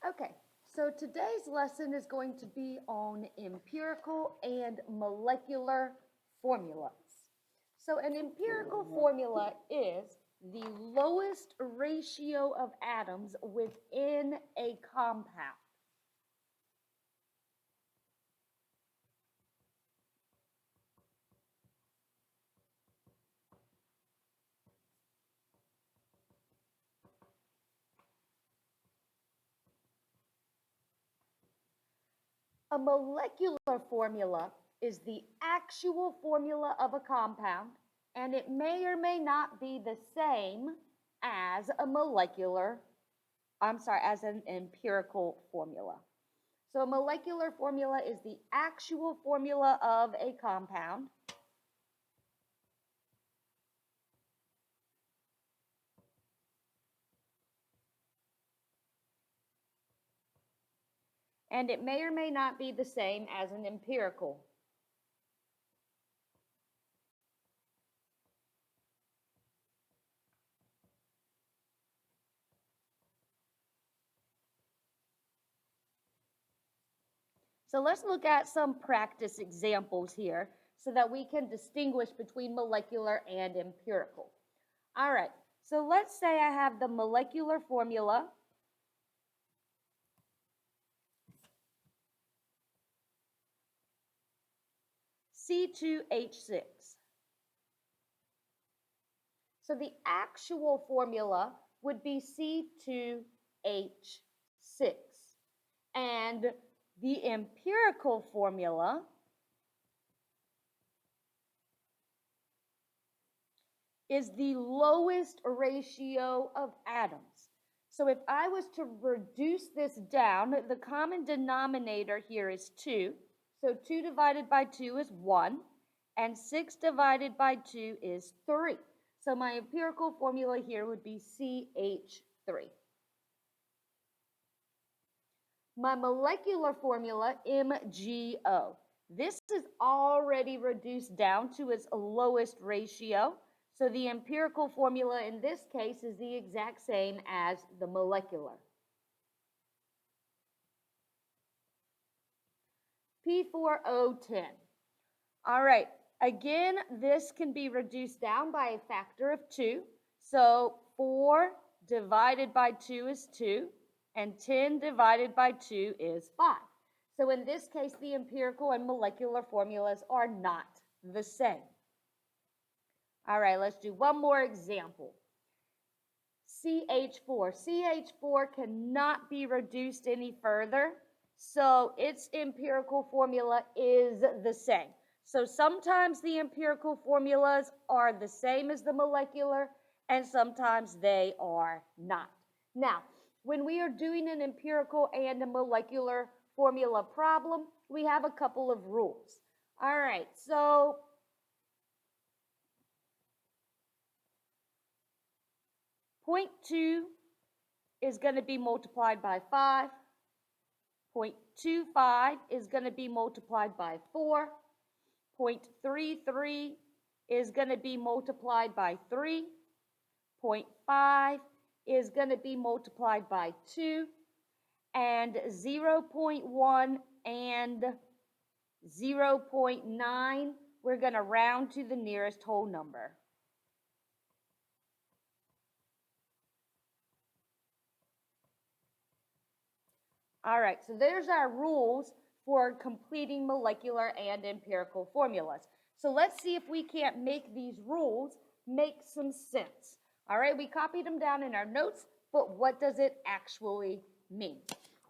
Okay, so today's lesson is going to be on empirical and molecular formulas. So an empirical formula is the lowest ratio of atoms within a compound. A molecular formula is the actual formula of a compound, and it may or may not be the same as as an empirical formula. So a molecular formula is the actual formula of a compound. And it may or may not be the same as an empirical. So let's look at some practice examples here so that we can distinguish between molecular and empirical. All right, so let's say I have the molecular formula C2H6. So the actual formula would be C2H6. And the empirical formula is the lowest ratio of atoms. So if I was to reduce this down, the common denominator here is 2. So 2 divided by 2 is 1, and 6 divided by 2 is 3. So my empirical formula here would be CH3. My molecular formula, MgO. This is already reduced down to its lowest ratio. So the empirical formula in this case is the exact same as the molecular. P4O10. All right, again, this can be reduced down by a factor of 2. So 4 divided by 2 is 2, and 10 divided by 2 is 5. So in this case, the empirical and molecular formulas are not the same. All right, let's do one more example. CH4. CH4 cannot be reduced any further, so its empirical formula is the same. So sometimes the empirical formulas are the same as the molecular, and sometimes they are not. Now, when we are doing an empirical and a molecular formula problem, we have a couple of rules. All right, so 0.2 is going to be multiplied by 5. 0.25 is going to be multiplied by 4. 0.33 is going to be multiplied by 3. 0.5 is going to be multiplied by 2. And 0.1 and 0.9, we're going to round to the nearest whole number. All right, so there's our rules for completing molecular and empirical formulas. So let's see if we can't make these rules make some sense. All right, we copied them down in our notes, but what does it actually mean?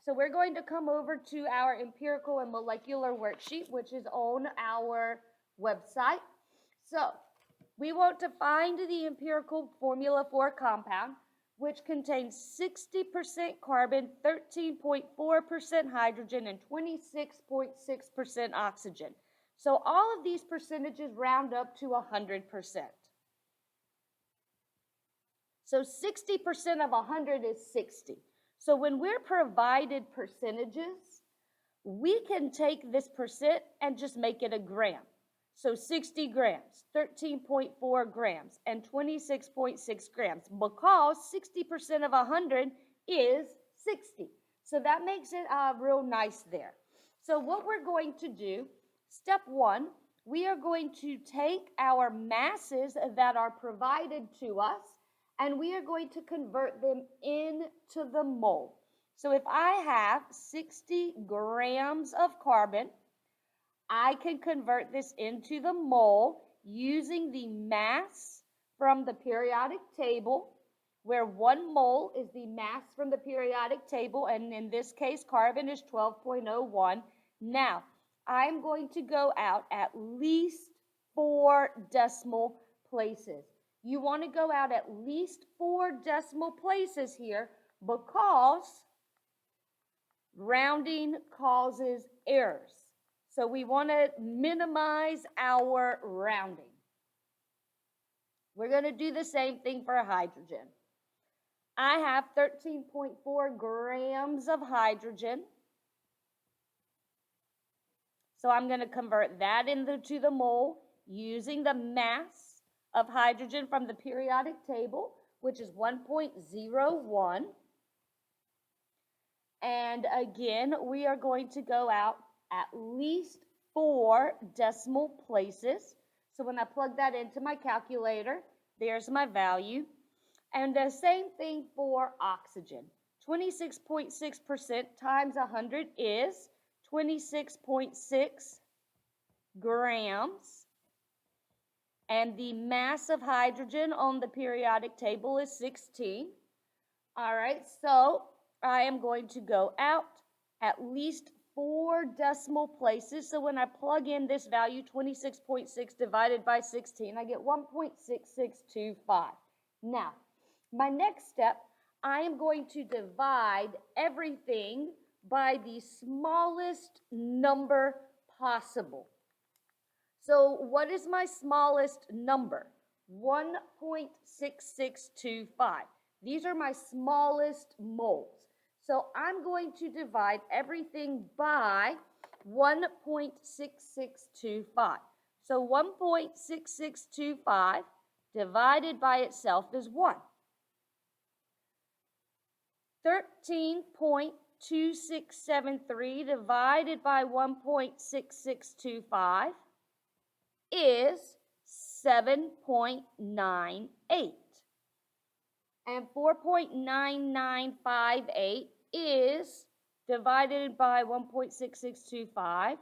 So we're going to come over to our empirical and molecular worksheet, which is on our website. So we want to find the empirical formula for a compound, which contains 60% carbon, 13.4% hydrogen, and 26.6% oxygen. So all of these percentages round up to 100%. So 60% of 100 is 60. So when we're provided percentages, we can take this percent and just make it a gram. So 60 grams, 13.4 grams, and 26.6 grams, because 60% of 100 is 60. So that makes it real nice there. So what we're going to do, step one, we are going to take our masses that are provided to us, and we are going to convert them into the mole. So if I have 60 grams of carbon, I can convert this into the mole using the mass from the periodic table, where 1 mole is the mass from the periodic table, and in this case, carbon is 12.01. Now, I'm going to go out at least 4 decimal places. You want to go out at least 4 decimal places here because rounding causes errors. So we want to minimize our rounding. We're going to do the same thing for hydrogen. I have 13.4 grams of hydrogen. So I'm going to convert that into the mole using the mass of hydrogen from the periodic table, which is 1.01. And again, we are going to go out at least 4 decimal places. So when I plug that into my calculator, there's my value. And the same thing for oxygen. 26.6% times 100 is 26.6 grams. And the mass of hydrogen on the periodic table is 16. All right, so I am going to go out at least 4 decimal places. So when I plug in this value, 26.6 divided by 16, I get 1.6625. Now, my next step, I am going to divide everything by the smallest number possible. So what is my smallest number? 1.6625. These are my smallest moles. So I'm going to divide everything by 1.6625. So 1.6625 divided by itself is 1. 13.2673 divided by 1.6625 is 7.98. And 4.9958 is divided by 1.6625,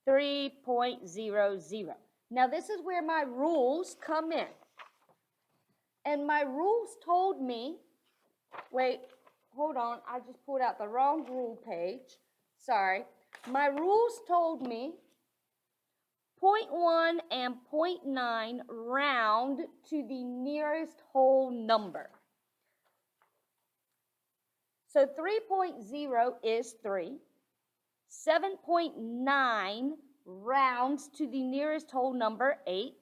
3.00. Now this is where my rules come in. And my rules told me, wait, hold on, I just pulled out the wrong rule page. Sorry. My rules told me 0.1 and 0.9 round to the nearest whole number. So 3.0 is 3. 7.9 rounds to the nearest whole number, 8.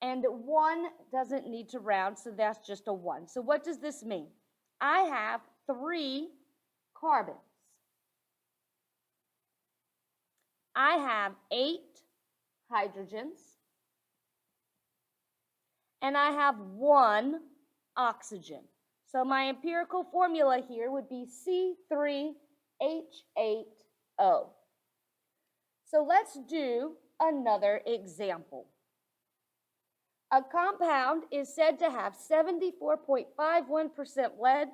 And 1 doesn't need to round, so that's just a 1. So what does this mean? I have 3 carbons. I have 8 hydrogens. And I have 1 oxygen. So my empirical formula here would be C3H8O. So let's do another example. A compound is said to have 74.51% lead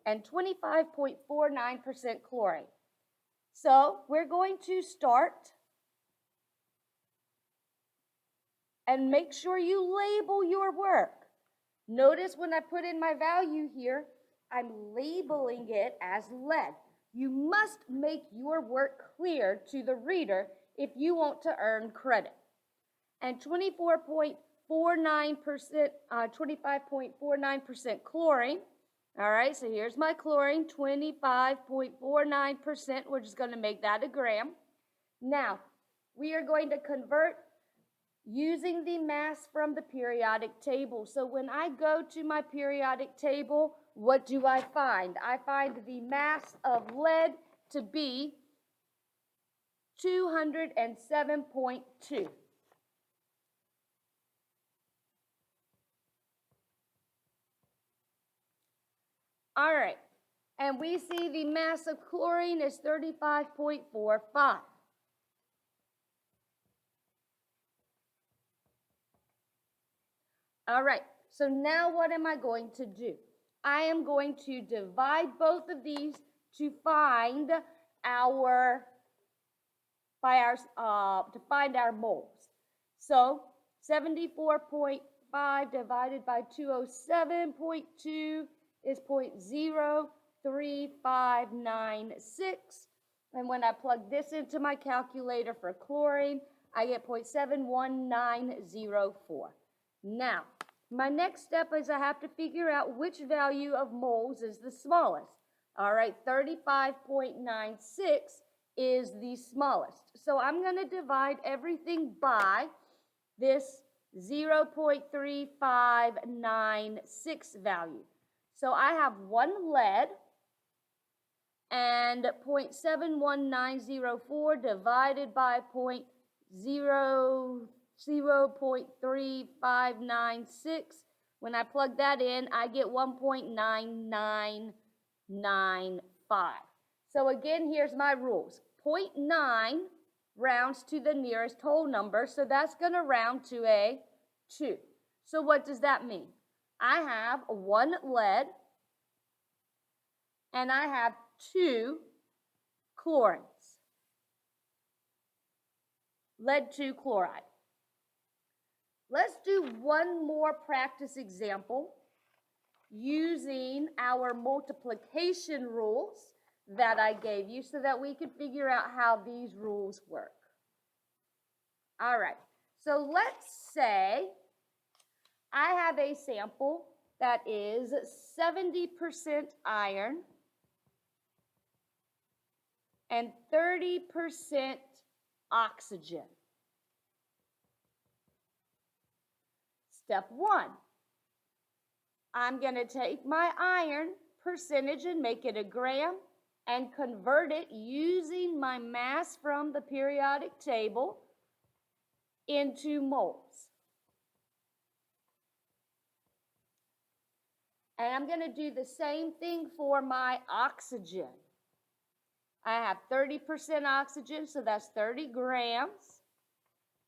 and 25.49% chlorine. So we're going to start and make sure you label your work. Notice when I put in my value here, I'm labeling it as lead. You must make your work clear to the reader if you want to earn credit. And 24.49%, 25.49% chlorine. All right, so here's my chlorine, 25.49%. We're just going to make that a gram. Now, we are going to convert using the mass from the periodic table. So when I go to my periodic table, what do I find? I find the mass of lead to be 207.2. All right, And we see the mass of chlorine is 35.45. All right, so now what am I going to do? I am going to divide both of these to find our moles. So 74.5 divided by 207.2 is 0.03596. And when I plug this into my calculator for chlorine, I get 0.71904. Now, my next step is I have to figure out which value of moles is the smallest. All right, 35.96 is the smallest. So I'm going to divide everything by this 0.3596 value. So I have one lead, and 0.71904 divided by 0.3596. When I plug that in, I get 1.9995. So again, here's my rules. 0.9 rounds to the nearest whole number, so that's going to round to a 2. So what does that mean? I have one lead, and I have 2 chlorines. Lead 2 chloride. Let's do one more practice example using our multiplication rules that I gave you so that we can figure out how these rules work. All right, so let's say I have a sample that is 70% iron and 30% oxygen. Step 1, I'm going to take my iron percentage and make it a gram and convert it using my mass from the periodic table into moles. And I'm going to do the same thing for my oxygen. I have 30% oxygen, so that's 30 grams.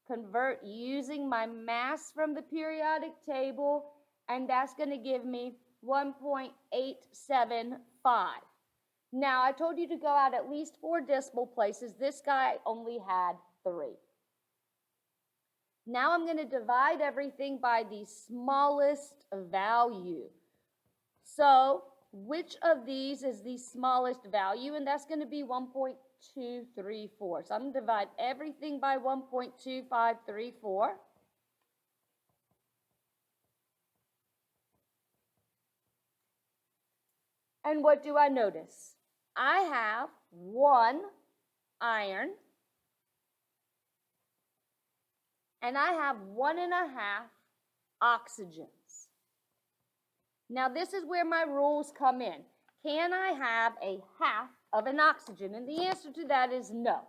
Convert using my mass from the periodic table, and that's going to give me 1.875. Now, I told you to go out at least 4 decimal places. This guy only had 3. Now I'm going to divide everything by the smallest value. So which of these is the smallest value? And that's going to be 1.234. So I'm going to divide everything by 1.2534. And what do I notice? I have 1 iron, and I have 1.5 oxygens. Now this is where my rules come in. Can I have a half of an oxygen? And the answer to that is no.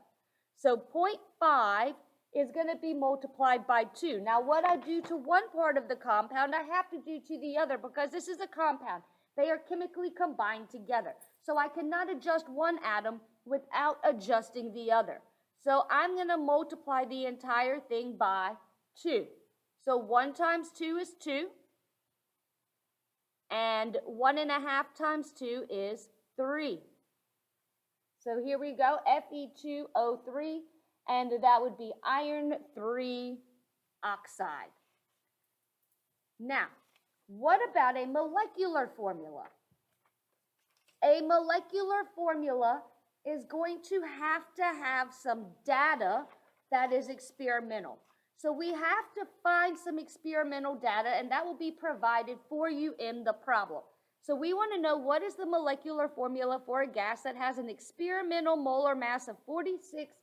So 0.5 is going to be multiplied by 2. Now what I do to one part of the compound, I have to do to the other because this is a compound. They are chemically combined together. So I cannot adjust one atom without adjusting the other. So I'm going to multiply the entire thing by 2. So 1 times 2 is 2. And 1.5 times 2 is 3. So here we go, Fe2O3, and that would be iron 3 oxide. Now, what about a molecular formula? A molecular formula is going to have some data that is experimental. So we have to find some experimental data, and that will be provided for you in the problem. So we want to know what is the molecular formula for a gas that has an experimental molar mass of 46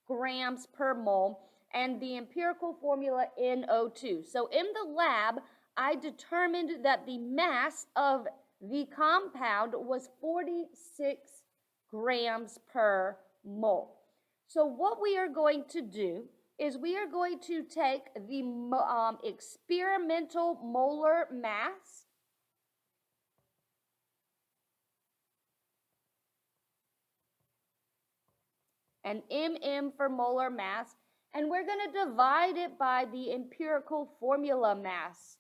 grams per mole and the empirical formula NO2. So in the lab, I determined that the mass of the compound was 46 grams per mole. So what we are going to do is we are going to take the experimental molar mass and mm for molar mass, and we're going to divide it by the empirical formula mass.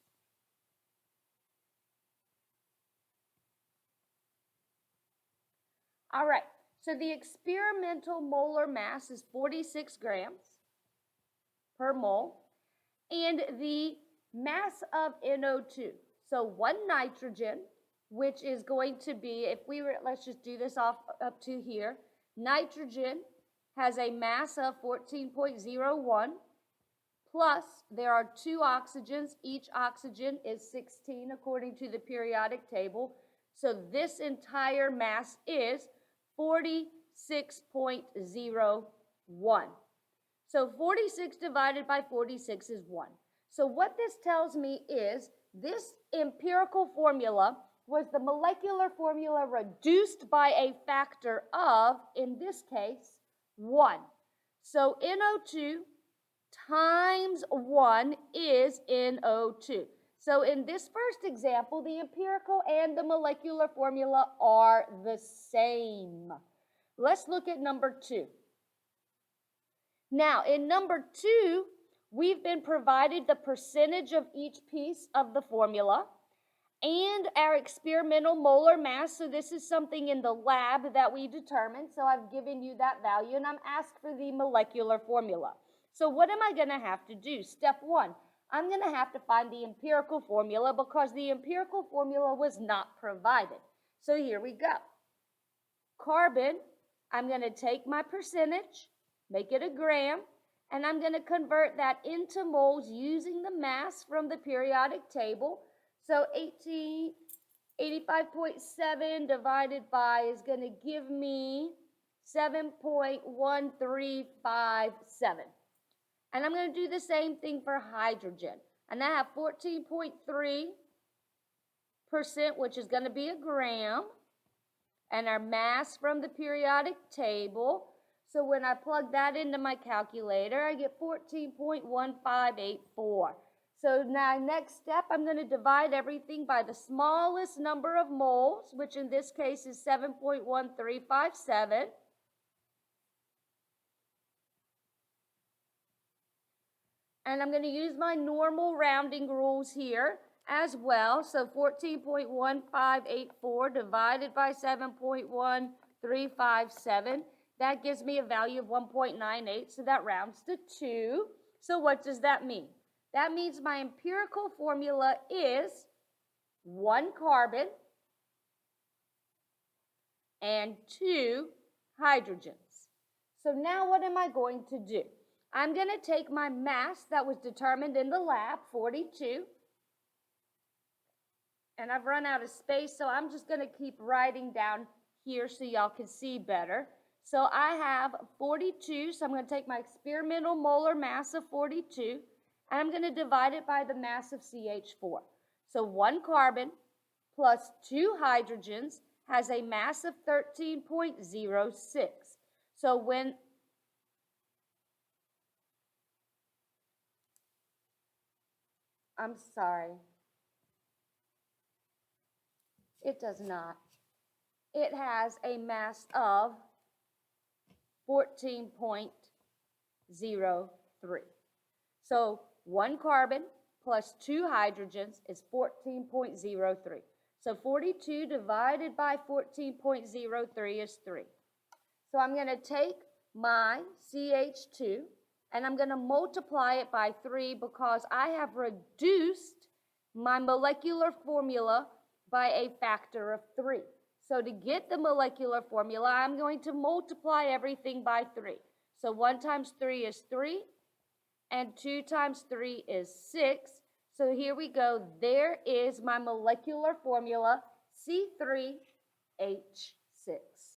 All right, so the experimental molar mass is 46 grams per mole, and the mass of NO2, so one nitrogen, which is going to be, if we were, let's just do this off up to here, nitrogen has a mass of 14.01, plus there are two oxygens. Each oxygen is 16 according to the periodic table. So this entire mass is 46.01. So 46 divided by 46 is 1. So what this tells me is this empirical formula was the molecular formula reduced by a factor of, in this case, 1. So NO2 times 1 is NO2. So in this first example, the empirical and the molecular formula are the same. Let's look at number 2. Now, in number 2, we've been provided the percentage of each piece of the formula and our experimental molar mass. So this is something in the lab that we determined. So I've given you that value, and I'm asked for the molecular formula. So what am I going to have to do? Step 1, I'm going to have to find the empirical formula because the empirical formula was not provided. So here we go. Carbon, I'm going to take my percentage, make it a gram, and I'm going to convert that into moles using the mass from the periodic table. So 85.7 divided by is going to give me 7.1357. And I'm going to do the same thing for hydrogen. And I have 14.3%, which is going to be a gram, and our mass from the periodic table. So when I plug that into my calculator, I get 14.1584. So now next step, I'm going to divide everything by the smallest number of moles, which in this case is 7.1357. And I'm going to use my normal rounding rules here as well. So 14.1584 divided by 7.1357. That gives me a value of 1.98, so that rounds to 2. So what does that mean? That means my empirical formula is 1 carbon and 2 hydrogens. So now what am I going to do? I'm going to take my mass that was determined in the lab, 42, and I've run out of space, so I'm just going to keep writing down here so y'all can see better. So I have 42, so I'm going to take my experimental molar mass of 42, and I'm going to divide it by the mass of CH4. So 1 carbon plus 2 hydrogens has a mass of 13.06. So when I'm sorry, it does not. It has a mass of 14.03. So 1 carbon plus 2 hydrogens is 14.03. So 42 divided by 14.03 is 3. So I'm going to take my CH2 and I'm going to multiply it by 3 because I have reduced my molecular formula by a factor of 3. So to get the molecular formula, I'm going to multiply everything by 3. So 1 times 3 is 3, and 2 times 3 is 6. So here we go. There is my molecular formula, C3H6.